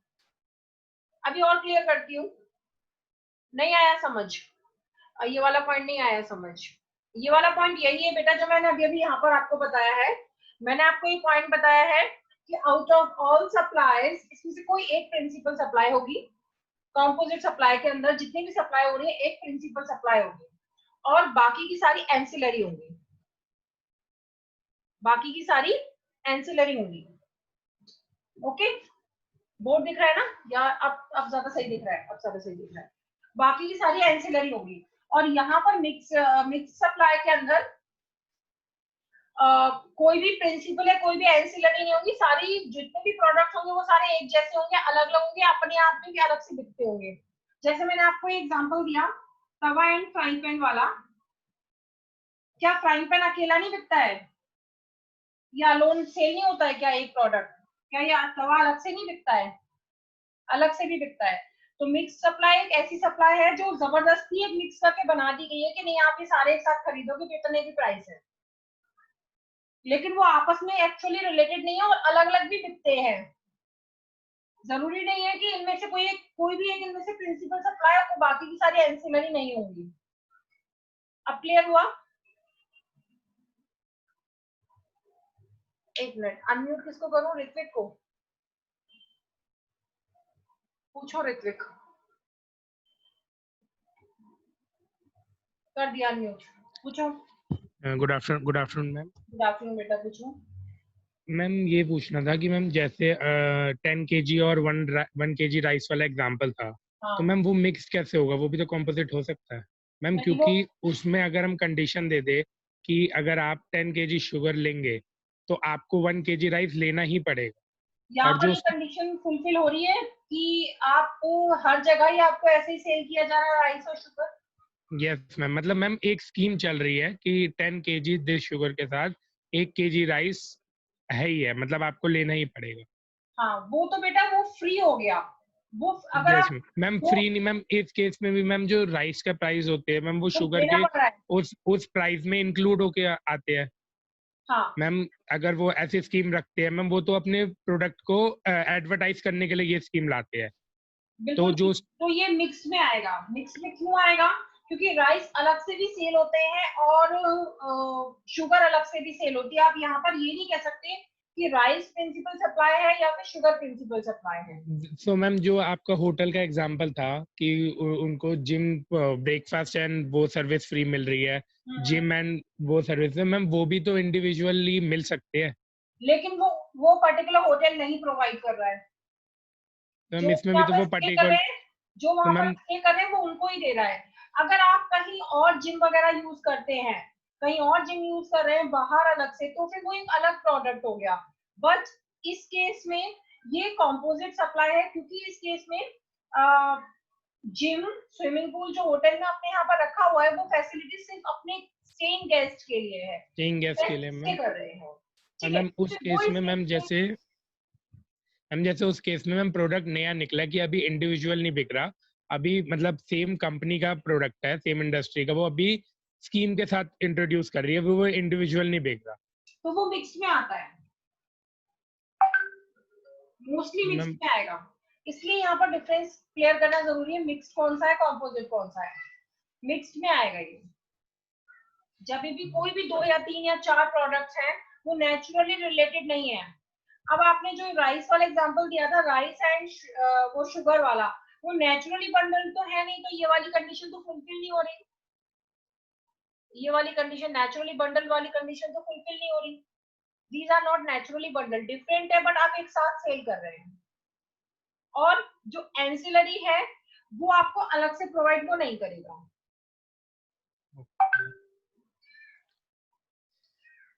[SPEAKER 1] अभी और क्लियर करती हूँ। नहीं आया समझ? ये वाला पॉइंट नहीं आया समझ? ये वाला पॉइंट यही है बेटा जो मैंने अभी अभी यहाँ पर आपको बताया है। मैंने आपको ये पॉइंट बताया है कि आउट ऑफ ऑल सप्लाईज इसमें से कोई एक प्रिंसिपल सप्लाई होगी। कंपोजिट सप्लाई के अंदर जितनी भी सप्लाई हो रही है एक प्रिंसिपल सप्लाई होगी और बाकी की सारी एंसिलरी होंगी, बाकी की सारी एंसिलरी होंगी। ओके, बोर्ड दिख रहा है ना? या अब ज्यादा सही दिख रहा है? अब ज्यादा सही दिख रहा है। बाकी की सारी एंसिलरी होगी और यहाँ पर मिक्स सप्लाई के अंदर कोई भी प्रिंसिपल है, कोई भी एंसिलरी नहीं होगी, सारी जितने भी प्रोडक्ट होंगे वो सारे एक जैसे होंगे, अलग अलग होंगे, अपने आप में भी अलग से दिखते होंगे। जैसे मैंने आपको एग्जांपल दिया तवा एंड फ्राइंग पैन वाला। क्या फ्राइंग पैन अकेला नहीं बिकता है? या अलोन सेल नहीं होता है क्या एक प्रोडक्ट? क्या ये तवा अलग से नहीं बिकता है? अलग से भी बिकता है। तो मिक्स सप्लाई एक ऐसी सप्लाई है जो जबरदस्ती एक मिक्स करके बना दी गई है कि नहीं आप ये सारे एक साथ खरीदोगे तो इतने की प्राइस है, लेकिन वो आपस में एक्चुअली रिलेटेड नहीं है और अलग अलग भी बिकते हैं। जरूरी नहीं है कि इनमें से कोई भी एक इनमें से प्रिंसिपल सप्लाई हो तो बाकी की सारी एंसिलरी नहीं होंगी। अब क्लियर हुआ? एक मिनट, अनम्यूट किसको करूं? ऋत्विक को पूछो। ऋत्विक कर दिया अनम्यूट, पूछो।
[SPEAKER 2] Good afternoon ma'am.
[SPEAKER 1] Good afternoon बेटा, पूछो।
[SPEAKER 2] मैम ये पूछना था कि मैम जैसे 10 kg और 1 kg राइस वाला एग्जांपल था,
[SPEAKER 1] हाँ,
[SPEAKER 2] तो मैम वो मिक्स कैसे होगा? वो भी तो कॉम्पोजिट हो सकता है मैम,
[SPEAKER 1] नहीं वो
[SPEAKER 2] क्योंकि उसमें अगर हम कंडीशन दे दे कि अगर आप 10 kg शुगर लेंगे तो आपको 1 kg राइस लेना ही पड़ेगा।
[SPEAKER 1] यहाँ
[SPEAKER 2] और
[SPEAKER 1] पर
[SPEAKER 2] जो
[SPEAKER 1] ये कंडीशन फुलफिल हो रही है कि आपको हर जगह ही आपको ऐसे ही सेल किया जा रहा है राइस और शुगर।
[SPEAKER 2] यस मैम, मतलब मैम एक स्कीम चल रही है कि 10 kg दिस शुगर के साथ 1 kg राइस है ही है, मतलब आपको लेना ही पड़ेगा।
[SPEAKER 1] हाँ, वो तो बेटा वो फ्री हो गया। वो अगर
[SPEAKER 2] यस
[SPEAKER 1] आप
[SPEAKER 2] मैम,
[SPEAKER 1] वो
[SPEAKER 2] फ्री नहीं मैम, इस केस में भी मैम जो राइस का प्राइस होते हैं मैम वो
[SPEAKER 1] तो
[SPEAKER 2] शुगर
[SPEAKER 1] देना
[SPEAKER 2] के
[SPEAKER 1] पड़ रहा है।
[SPEAKER 2] उस प्राइस में इंक्लूड होके आते हैं
[SPEAKER 1] हाँ,
[SPEAKER 2] मैम। अगर वो ऐसी स्कीम रखते हैं मैम, वो तो अपने प्रोडक्ट को एडवर्टाइज करने के लिए ये स्कीम लाते हैं। तो
[SPEAKER 1] बिल्कुल
[SPEAKER 2] जो
[SPEAKER 1] ठीक। तो ये मिक्स में आएगा। मिक्स में क्यों आएगा? क्योंकि राइस अलग से भी सेल होते हैं और शुगर अलग से भी सेल होती है। आप यहाँ पर ये नहीं कह सकते कि राइस प्रिंसिपल सप्लाई है या फिर शुगर प्रिंसिपल सप्लाई है।
[SPEAKER 2] सो मैम जो आपका होटल का एग्जांपल था कि उनको जिम ब्रेकफास्ट एंड वो सर्विस फ्री मिल रही है, जिम एंड वो सर्विस मैम वो भी तो इंडिविजुअली मिल सकते हैं।
[SPEAKER 1] लेकिन वो पर्टिकुलर होटल नहीं प्रोवाइड कर रहा है।
[SPEAKER 2] तो
[SPEAKER 1] जो
[SPEAKER 2] मैम इसमें भी
[SPEAKER 1] वहां
[SPEAKER 2] तो
[SPEAKER 1] पर
[SPEAKER 2] वो
[SPEAKER 1] स्टे कर
[SPEAKER 2] पर्टिकुलर,
[SPEAKER 1] रहे हैं, जो
[SPEAKER 2] तो
[SPEAKER 1] वहां पर
[SPEAKER 2] मैम
[SPEAKER 1] स्टे कर रहे हैं वो उनको ही दे रहा है। अगर आप कहीं और जिम वगैरह यूज करते हैं कहीं और जिम यूज कर रहे हैं बाहर अलग से, तो फिर वो एक अलग प्रोडक्ट हो गया। बट इस केस में ये कंपोजिट सप्लाई है, क्योंकि इस केस में जिम, स्विमिंग पूल जो होटल में अपने यहाँ पर रखा हुआ है, वो फैसिलिटी सिर्फ अपने स्टेइंग गेस्ट के लिए है,
[SPEAKER 2] स्टेइंग गेस्ट के लिए
[SPEAKER 1] स्टे
[SPEAKER 2] मैम।
[SPEAKER 1] कर रहे हैं।
[SPEAKER 2] और
[SPEAKER 1] ठीक है,
[SPEAKER 2] मैम उस
[SPEAKER 1] फिर वो
[SPEAKER 2] केस
[SPEAKER 1] इस
[SPEAKER 2] में
[SPEAKER 1] केस
[SPEAKER 2] मैम
[SPEAKER 1] में
[SPEAKER 2] जैसे उस केस में मैम प्रोडक्ट नया निकला कि अभी इंडिविजुअल नहीं बिक रहा, अभी मतलब सेम कंपनी का प्रोडक्ट है, सेम इंडस्ट्री का, वो अभी स्कीम के साथ इंट्रोड्यूस कर रही है, वो इंडिविजुअल नहीं बिक रहा।
[SPEAKER 1] तो वो मिक्स में आता है, मोस्टली मिक्स
[SPEAKER 2] मैम
[SPEAKER 1] में आएगा। इसलिए यहाँ पर डिफरेंस क्लियर करना जरूरी है, मिक्स कौन सा है, कॉम्पोजिट कौन सा है। मिक्स्ड में आएगा ये। जब भी कोई भी 2 या 3 या 4 प्रोडक्ट्स हैं, वो नेचुरली रिलेटेड नहीं है। अब आपने जो राइस वाला एग्जांपल दिया था, राइस एंड वो शुगर वाला, वो नेचुरली बंडल तो है नहीं, तो ये वाली कंडीशन तो फुलफिल नहीं हो रही। ये वाली कंडीशन, नेचुरली बंडल वाली कंडीशन तो फुलफिल नहीं हो रही। These are not naturally bundle, different है, बट आप एक साथ सेल कर रहे हैं। और जो एंसिलरी है वो आपको अलग से प्रोवाइड वो नहीं करेगा।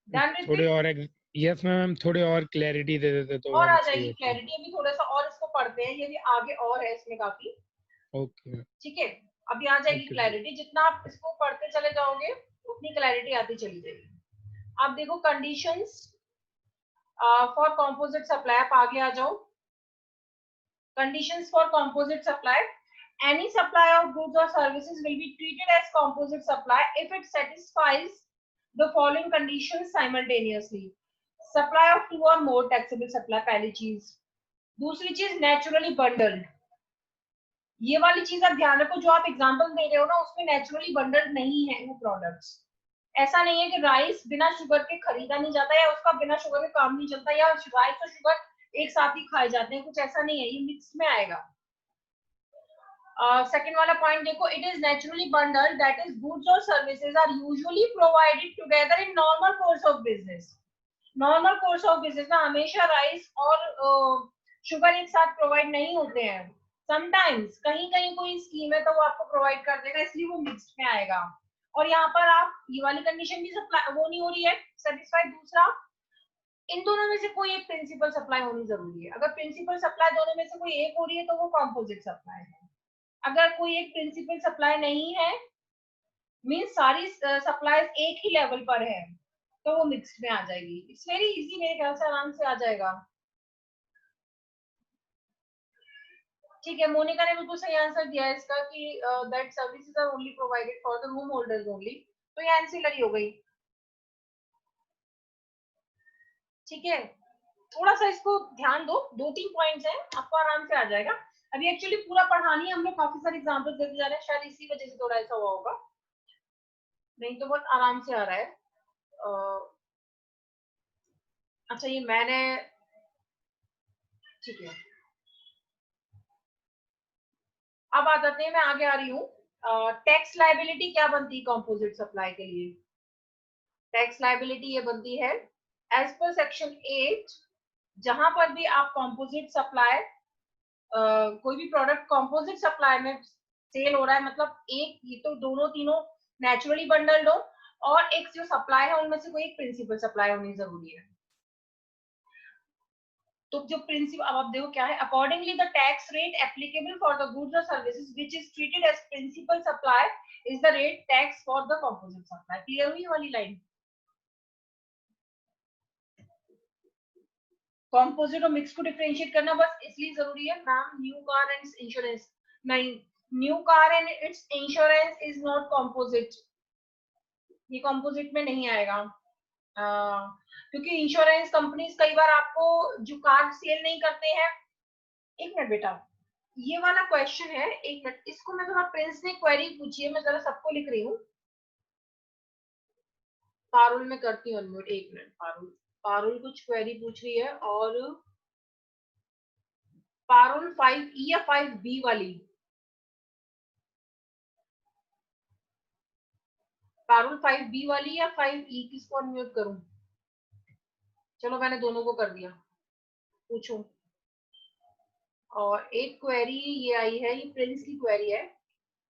[SPEAKER 1] डन विद
[SPEAKER 2] थोड़े
[SPEAKER 1] दिस?
[SPEAKER 2] और यस मैम, थोड़े और क्लैरिटी दे देते तो
[SPEAKER 1] और
[SPEAKER 2] मैम
[SPEAKER 1] आ
[SPEAKER 2] सही
[SPEAKER 1] जाएगी
[SPEAKER 2] होता।
[SPEAKER 1] क्लैरिटी, अभी थोड़ा सा और इसको पढ़ते हैं, ये भी आगे और है इसमें काफी।
[SPEAKER 2] ओके।
[SPEAKER 1] ठीक है, अभी आ जाएगी
[SPEAKER 2] ओके।
[SPEAKER 1] क्लैरिटी, जितना आप इसको पढ़ते चले जाओगे उतनी क्लैरिटी आती चली जाएगी। आप देखो कंडीशंस फॉर कंपोजिट सप्लाई, आप आगे आ जाओ। Conditions for composite supply: any supply of goods or services will be treated as composite supply if it satisfies the following conditions simultaneously. Supply of 2 or more taxable supply, पहली चीज। दूसरी चीज naturally bundled. ये वाली चीज आप ध्यान रखो, जो आप एग्जांपल दे रहे हो ना, उसमें नेचुरली बंडल्ड नहीं है वो प्रोडक्ट्स। ऐसा नहीं है कि राइस बिना शुगर के खरीदा नहीं जाता, या उसका बिना शुगर के काम नहीं चलता, या राइस और शुगर एक साथ ही खाए जाते हैं, कुछ ऐसा नहीं है, ये मिक्स में आएगा। सेकंड वाला पॉइंट देखो, it is naturally bundled, that is goods और services are usually provided together in normal course of business. Normal course of business में हमेशा राइस और शुगर एक साथ प्रोवाइड नहीं होते हैं। समटाइम्स कहीं कहीं कोई स्कीम है तो वो आपको प्रोवाइड कर देगा, इसलिए वो मिक्स्ड में आएगा। और यहाँ पर आप ये वाली कंडीशन भी सप्लाई वो नहीं हो रही है सेटिस्फाइड। दूसरा, इन दोनों में से कोई एक प्रिंसिपल सप्लाई होनी जरूरी है। अगर प्रिंसिपल सप्लाई दोनों में से कोई एक हो रही है तो वो कॉम्पोजिट सप्लाई है। अगर कोई एक प्रिंसिपल सप्लाई नहीं है, मीन सारी सप्लाईज एक ही लेवल पर है, तो वो मिक्स्ड में आ जाएगी। इट्स वेरी इजी, मेरे ख्याल से आराम से आ जाएगा। ठीक है, मोनिका ने बिल्कुल सही आंसर दिया है इसका कि that services are only provided for the room holders only, तो ये एंसिलरी हो गई। ठीक है, थोड़ा सा इसको ध्यान दो, 2-3 पॉइंट्स हैं, आपको आराम से आ जाएगा। अभी एक्चुअली पूरा पढ़ानी है, हम लोग काफी सारे एग्जांपल्स देते जा रहे हैं, शायद इसी वजह से थोड़ा ऐसा हुआ होगा, नहीं तो बहुत आराम से आ रहा है। अच्छा, ये मैंने, ठीक है, अब आ जाते हैं, मैं आगे आ रही हूँ। टैक्स लाइबिलिटी क्या बनती है कंपोजिट सप्लाई के लिए? टैक्स लाइबिलिटी ये बनती है एज पर सेक्शन 8, जहां पर भी आप कंपोजिट सप्लाई, कोई भी प्रोडक्ट कंपोजिट सप्लाई में सेल हो रहा है, मतलब एक ये तो दोनों तीनों नेचुरली बंडल्ड हो, और एक जो सप्लाई है उनमें से कोई एक प्रिंसिपल सप्लाई होनी जरूरी है। तो जो प्रिंसिपल, अब आप देखो क्या है, accordingly the tax rate applicable for the goods और services which is treated as principal supply is the rate tax for the composite supply. Clear हुई वाली लाइन? कंपोजिट और मिक्स को डिफरेंशिएट करना बस इसलिए जरूरी है। Ma'am, new car and insurance, नहीं, new car and it's insurance is not composite, ये कंपोजिट में नहीं आएगा। क्योंकि इंश्योरेंस कंपनीज कई बार आपको जो कार सेल नहीं करते हैं। एक मिनट बेटा, ये वाला क्वेश्चन है, एक मिनट, इसको मैं थोड़ा, प्रिंस ने क्वेरी पूछी है, मैं जरा सबको लिख रही हूँ। पारुल में करती हूँ अनम्यूट, एक मिनट। पारुल, पारुल कुछ क्वेरी पूछ रही है, और पारुल 5E या 5B वाली? पारुल 5B वाली या 5E, किसको अनम्यूट करूं? चलो मैंने दोनों को कर दिया, पूछो। और एक क्वेरी ये आई है, ये प्रिंस की क्वेरी है,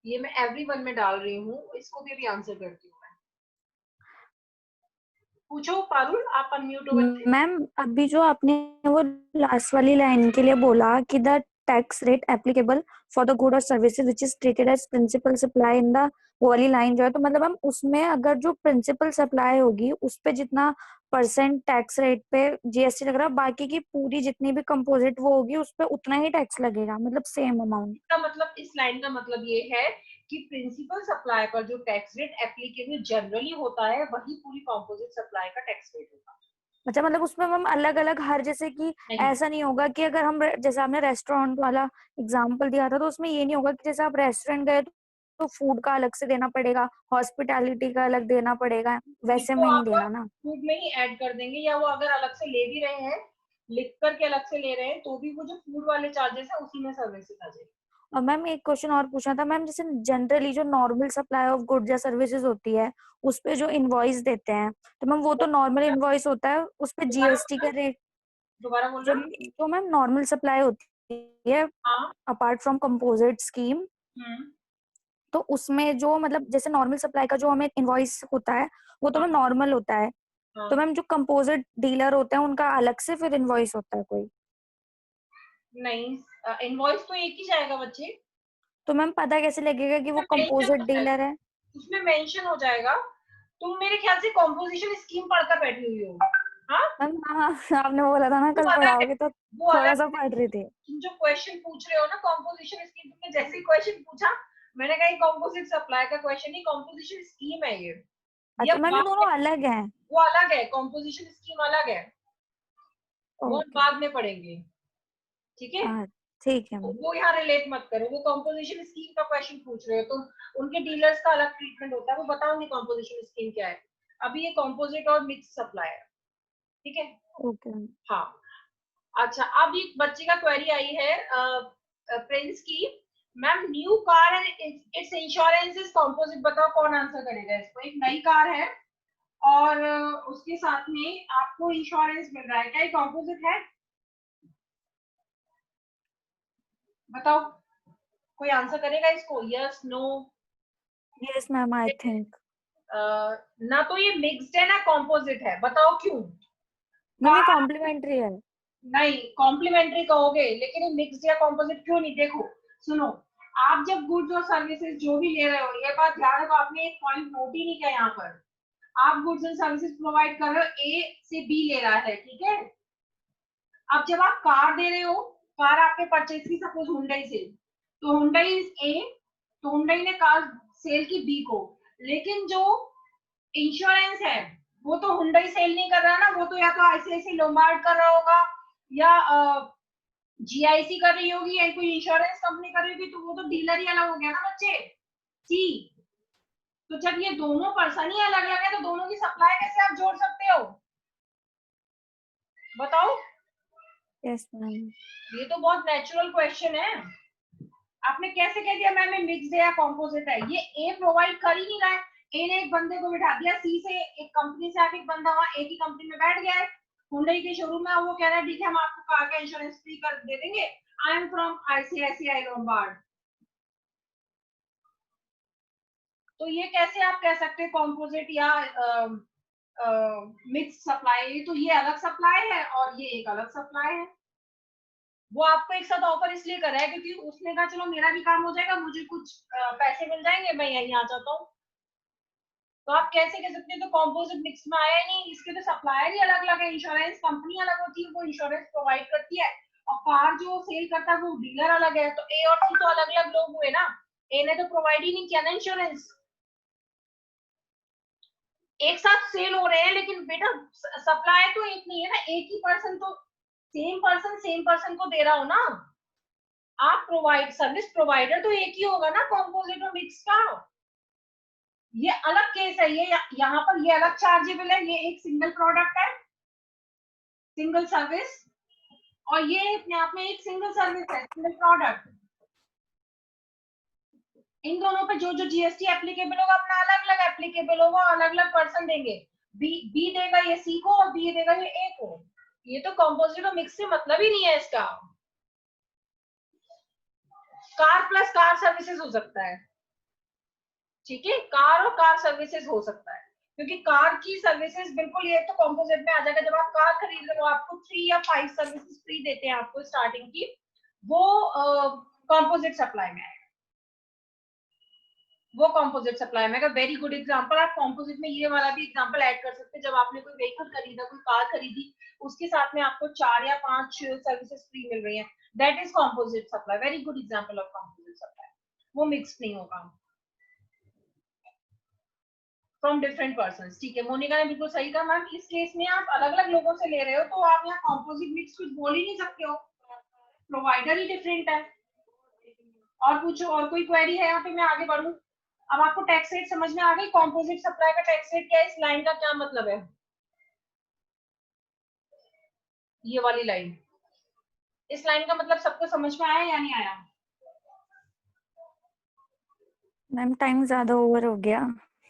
[SPEAKER 1] ये मैं एवरीवन में डाल रही हूँ, इसको भी अभी आंसर करती हूँ मैं। पूछो पारुल, आप अनम्यूट हो गए थे।
[SPEAKER 3] मैम अभी जो आपने वो लास्ट वाली लाइन के लिए बोला कि the tax rate applicable for the good और services which is treated as principal supply in the, वो वाली लाइन जो है, तो मतलब हम उसमें अगर जो प्रिंसिपल सप्लाई होगी उस पे जितना परसेंट टैक्स रेट पे जीएसटी लग रहा है, बाकी की पूरी जितनी भी कंपोजिट वो होगी उस पे उतना ही टैक्स लगेगा, मतलब सेम अमाउंट।
[SPEAKER 1] इसका मतलब, इस लाइन का मतलब ये है कि प्रिंसिपल सप्लाई पर जो टैक्स रेट एप्लीकेबल जनरली होता है वही पूरी कंपोजिट सप्लाई का टैक्स रेट होगा।
[SPEAKER 3] अच्छा, मतलब उसमें हम अलग अलग हर, जैसे कि
[SPEAKER 1] नहीं,
[SPEAKER 3] ऐसा नहीं होगा कि अगर हम जैसे आपने रेस्टोरेंट वाला एग्जांपल दिया था, तो उसमें ये नहीं होगा कि जैसे आप रेस्टोरेंट गए तो फूड का अलग से देना पड़ेगा, हॉस्पिटैलिटी का अलग देना पड़ेगा, वैसे
[SPEAKER 1] तो
[SPEAKER 3] में नहीं
[SPEAKER 1] आप
[SPEAKER 3] देना ना।
[SPEAKER 1] फूड में ही ऐड कर देंगे, या वो अगर अलग से ले भी रहे हैं, लिख करके अलग से ले रहे हैं, तो भी वो जो फूड वाले चार्जेस है उसी में सर्विसेज आ जाएगी।
[SPEAKER 3] और मैम एक क्वेश्चन और पूछना था मैम, जैसे जनरली जो नॉर्मल सप्लाई ऑफ गुड्स या सर्विसेज होती है उस पे जो इनवॉइस देते हैं, तो मैम वो तो नॉर्मल इनवॉइस होता है, उस पे
[SPEAKER 1] दोबारा
[SPEAKER 3] जीएसटी का
[SPEAKER 1] बोलना,
[SPEAKER 3] रेट
[SPEAKER 1] दोबारा
[SPEAKER 3] जो,
[SPEAKER 1] बोलना।
[SPEAKER 3] जो मैम नॉर्मल सप्लाई होती है
[SPEAKER 1] हाँ।
[SPEAKER 3] अपार्ट फ्रॉम कंपोजिट स्कीम,
[SPEAKER 1] हम्म।
[SPEAKER 3] तो उसमें जो मतलब जैसे नॉर्मल सप्लाई का जो हमें इनवॉइस होता है वो तो
[SPEAKER 1] हाँ।
[SPEAKER 3] मैम नॉर्मल होता है, तो
[SPEAKER 1] हाँ।
[SPEAKER 3] मैम जो कंपोजिट डीलर होते हैं उनका अलग से फिर इनवॉइस होता है कोई?
[SPEAKER 1] नहीं, इनवॉइस तो एक ही जाएगा बच्चे।
[SPEAKER 3] तो मैम पता कैसे लगेगा कि वो
[SPEAKER 1] मेंशन
[SPEAKER 3] कंपोजिट
[SPEAKER 1] हो
[SPEAKER 3] डीलर
[SPEAKER 1] जाएगा,
[SPEAKER 3] है?
[SPEAKER 1] उसमें मेंशन हो जाएगा। तुम मेरे ख्याल से कॉम्पोजिशन स्कीम पढ़कर बैठी हुई हो। हाँ,
[SPEAKER 3] मैम हाँ आपने बोला था ना
[SPEAKER 1] वो
[SPEAKER 3] कल
[SPEAKER 1] अलग है,
[SPEAKER 3] पढ़ाओगे, तो
[SPEAKER 1] वो
[SPEAKER 3] थोड़ा
[SPEAKER 1] अलग
[SPEAKER 3] सा
[SPEAKER 1] है।
[SPEAKER 3] पढ़ रही थी।
[SPEAKER 1] तुम जो क्वेश्चन पूछ रहे हो ना कॉम्पोजिशन स्कीम, तुमने जैसे ही क्वेश्चन पूछा मैंने कहा ये कॉम्पोजिट सप्लाई का क्वेश्चन नहीं, कॉम्पोजिशन स्कीम है ये
[SPEAKER 3] अच्छा
[SPEAKER 1] अब
[SPEAKER 3] मैम ये
[SPEAKER 1] बाद
[SPEAKER 3] दोनों
[SPEAKER 1] में,
[SPEAKER 3] अलग हैं?
[SPEAKER 1] वो अलग है, कॉम्पोजिशन स्कीम अलग है, वो हम
[SPEAKER 3] ओके।
[SPEAKER 1] बाद में पढ़ेंगे। ठीक है,
[SPEAKER 3] हाँ ठीक है
[SPEAKER 1] तो
[SPEAKER 3] मैम।
[SPEAKER 1] वो यहाँ रिलेट मत करो, वो कॉम्पोजिशन स्कीम का क्वेश्चन पूछ रहे हो तुम, उनके डीलर्स का अलग ट्रीटमेंट होता है, वो बताऊंगी कॉम्पोजिशन स्कीम क्या है। अभी ये कॉम्पोजिट और मिक्स सप्लाई है। ठीक है।
[SPEAKER 3] Okay ma'am.
[SPEAKER 1] हाँ। अच्छा, अब एक बच्चे का क्वेरी आई है प्रिंस की, ma'am new car and it's insurance is composite, बताओ कौन आंसर करेगा इसको। एक नई कार है और उसके साथ में आपको इंश्योरेंस मिल रहा है, क्या ये कॉम्पोजिट है? बताओ, कोई आंसर करेगा इसको, yes no?
[SPEAKER 3] Yes ma'am I think.
[SPEAKER 1] ना तो ये मिक्स्ड है ना कॉम्पोजिट है, बताओ क्यों?
[SPEAKER 3] मैम ये
[SPEAKER 1] कार,
[SPEAKER 3] कॉम्प्लीमेंट्री है।
[SPEAKER 1] नहीं कॉम्प्लीमेंट्री कहोगे, लेकिन ये मिक्स्ड या कॉम्पोजिट क्यों नहीं? देखो सुनो, आप जब गुड्स और सर्विसेज जो भी ले रहे हो, ये बात ध्यान रखो, आपने एक पॉइंट नोट ही नहीं किया यहाँ पर। आप गुड्स एंड सर्विसेज प्रोवाइड कर रहे हो, ए से बी ले रहा है, ठीक है। अब जब आप कार दे रहे हो, कार आपने परचेज की सपोज हुंडई से, तो हुंडई इज ए, तो हुंडई ने कार सेल की बी को, लेकिन जो इंश्योरेंस है वो तो हुंडई सेल नहीं कर रहा ना, वो तो या तो आईसीआईसी लोम्बार्ड कर रहा होगा, या जीआईसी कर रही होगी, या कोई इंश्योरेंस कंपनी कर रही होगी, तो वो तो डीलर ही अलग हो गया ना बच्चे। सी, तो जब ये दोनों पर्सन ही अलग अलग है तो दोनों की सप्लाई कैसे आप जोड़ सकते हो? बताओ।
[SPEAKER 3] Yes ma'am.
[SPEAKER 1] ये तो बहुत नेचुरल क्वेश्चन है, आपने कैसे कह दिया मैम ये मिक्स्ड है या कॉम्पोजिट है? ये ए प्रोवाइड कर ही नहीं रहा है, ए ने एक बंदे को बिठा दिया, सी से एक कंपनी से आके एक बंदा वहां ए की कंपनी में बैठ गया है, हुंडई के शोरूम में, वो कह रहा है ठीक है हम आपको कार का इंश्योरेंस फ्री कर दे देंगे, I am from ICICI Lombard. तो ये कैसे आप कह सकते हैं कॉम्पोजिट या मिक्स सप्लाई? तो ये अलग सप्लाई है और ये एक अलग सप्लाई है। वो आपको एक साथ ऑफर इसलिए कर रहा है क्योंकि उसने कहा चलो मेरा भी काम हो जाएगा, मुझे कुछ पैसे मिल जाएंगे, मैं यहीं आ जाता हूँ। तो आप कैसे कह सकते हैं तो कॉम्पोजिट मिक्स में आया ही नहीं, इसके तो सप्लायर ही अलग अलग है, इंश्योरेंस कंपनी अलग होती है, वो इंश्योरेंस प्रोवाइड करती है, और कार जो सेल करता है वो डीलर अलग है, तो ए और सी तो अलग अलग लोग हुए ना, ए ने तो प्रोवाइड ही नहीं किया ना इंश्योरेंस। एक साथ सेल हो रहे हैं लेकिन बेटा सप्लाई तो एक नहीं है ना, एक ही पर्सन तो सेम पर्सन को दे रहा हो ना, आप प्रोवाइड सर्विस प्रोवाइडर तो एक ही होगा ना कॉम्पोजिट और मिक्स का। ये अलग केस है, ये यहाँ पर ये अलग चार्जेबल है, ये एक सिंगल प्रोडक्ट है, सिंगल सर्विस, और ये अपने आप में एक सिंगल सर्विस है, सिंगल प्रोडक्ट। इन दोनों पे जो जो जीएसटी एप्लीकेबल होगा अपना अलग अलग एप्लीकेबल होगा, अलग अलग पर्सन देंगे, बी देगा ये सी को और बी देगा ये ए को। ये तो कॉम्पोजिट और मिक्स से मतलब ही नहीं है इसका। कार प्लस कार सर्विसेज हो सकता है, ठीक है, कार और कार सर्विसेज हो सकता है, क्योंकि कार की सर्विसेज बिल्कुल ये तो कॉम्पोजिट में आ जाएगा। जब आप कार खरीद रहे हो आपको 3 या 5 सर्विसेज फ्री देते हैं आपको स्टार्टिंग की, वो कॉम्पोजिट सप्लाई में आएगा, वो कॉम्पोजिट सप्लाई में। Very good example. आप कॉम्पोजिट में ये वाला भी एग्जांपल ऐड कर सकते हैं। जब आपने कोई व्हीकल खरीदा, कोई कार खरीदी, उसके साथ में आपको 4 या 5 सर्विसेज फ्री मिल रही हैं, that is composite supply. Very good example of composite supply. वो मिक्स नहीं होगा फ्रॉम डिफरेंट पर्संस। ठीक है, मोनिका ने बिल्कुल सही कहा मैम। इस केस में आप अलग अलग लोगों से ले रहे हो, तो आप यहाँ कॉम्पोजिट मिक्स कुछ बोल ही नहीं सकते हो, प्रोवाइडर ही डिफरेंट है। और पूछो, और कोई क्वेरी है यहाँ पे? मैं आगे बढ़ूं। अब आपको टैक्स रेट समझ में आ गई? कॉम्पोजिट सप्लाई का टैक्स रेट क्या है, इस लाइन का क्या मतलब है? ये वाली लाइन, इस लाइन का मतलब सबको समझ में आया या नहीं आया?
[SPEAKER 3] मैम टाइम ज्यादा ओवर हो गया।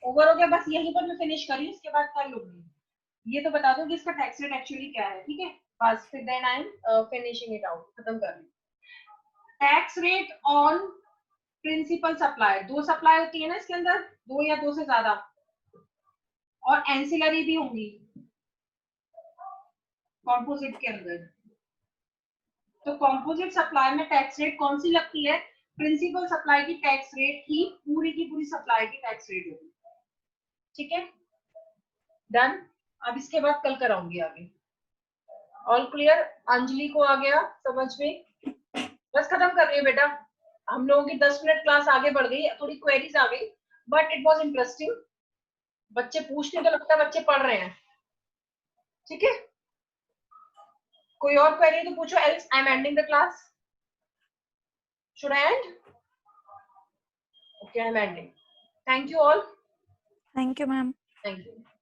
[SPEAKER 1] ओवर हो गया, बस यहीं पर मैं फिनिश करी, इसके बाद कर लूंगी। ये तो बता दूं कि इसका टैक्स रेट एक्चुअली क्या है, ठीक है? बस फिर then I am finishing it out, खत्म कर रही। Tax rate on principal supply, 2 supply होती है ना इसके अंदर, 2 या 2 से ज्यादा, और एंसिलरी भी होंगी कॉम्पोजिट के अंदर। तो कॉम्पोजिट सप्लाई में टैक्स रेट कौन सी लगती है? प्रिंसिपल सप्लाई की टैक्स रेट ही पूरी की पूरी सप्लाई की टैक्स रेट होगी। ठीक है, डन। अब इसके बाद कल कराऊंगी आगे। All clear? अंजलि को आ गया समझ में? बस खत्म कर रही है बेटा। हम लोगों की 10 मिनट क्लास आगे बढ़ गई, थोड़ी क्वेरीज आ गई, बट इट वाज इंटरेस्टिंग। बच्चे पूछते तो लगता है बच्चे पढ़ रहे हैं। ठीक है, कोई और क्वेरी तो पूछो, else I am ending the class. Should I and? Okay, I am ending. Thank you all.
[SPEAKER 3] Thank you ma'am.
[SPEAKER 1] Thank you.